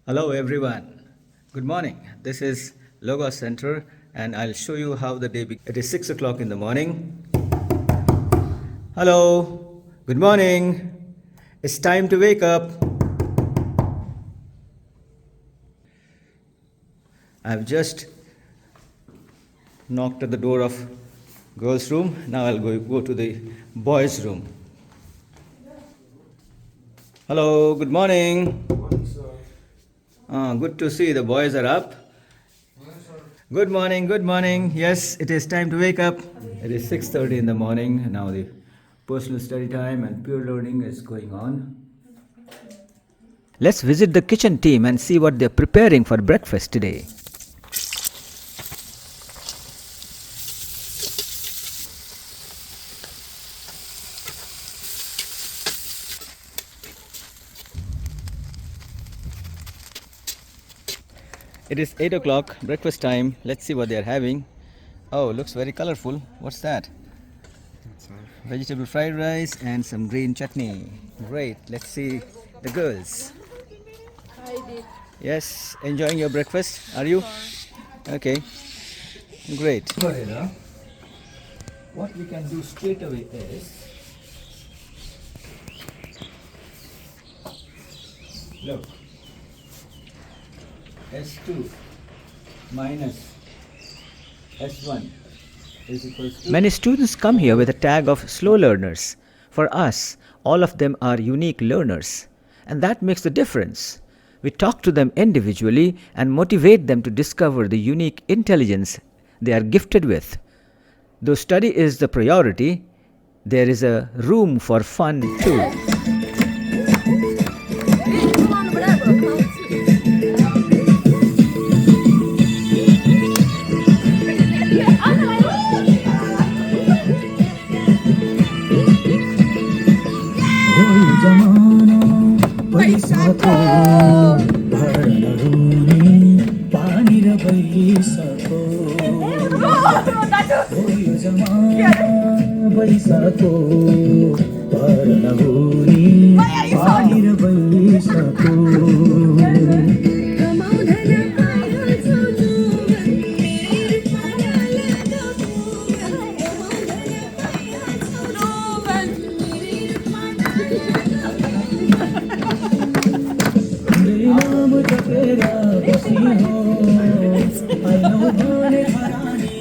Hello everyone. Good morning. This is Logos Center and I'll show you how the day begins. It is 6 o'clock in the morning. Hello. Good morning. It's time to wake up. I've just knocked at the door of girls' room. Now I'll go to the boys' room. Hello, good morning. Morning, sir. Good to see the boys are up. Morning, sir. Good morning, good morning. Yes, it is time to wake up. It is 6:30 in the morning. Now the personal study time and pure learning is going on. Let's visit the kitchen team and see what they're preparing for breakfast today. It is 8 o'clock, breakfast time. Let's see what they are having. Oh, looks very colorful. What's that? Vegetable fried rice and some green chutney. Great. Let's see the girls. Yes, enjoying your breakfast? Are you? Okay. Great. What we can do straight away is, look, S2 minus S1 is equals to... Many students come here with a tag of slow learners. For us, all of them are unique learners. And that makes the difference. We talk to them individually and motivate them to discover the unique intelligence they are gifted with. Though study is the priority, there is a room for fun too. पैसाको भर्नरुनी पानी र पैसाको यो जमाना पैसाको भर्नरुनी पानी र पैसाको नाम जपेरा बसी हो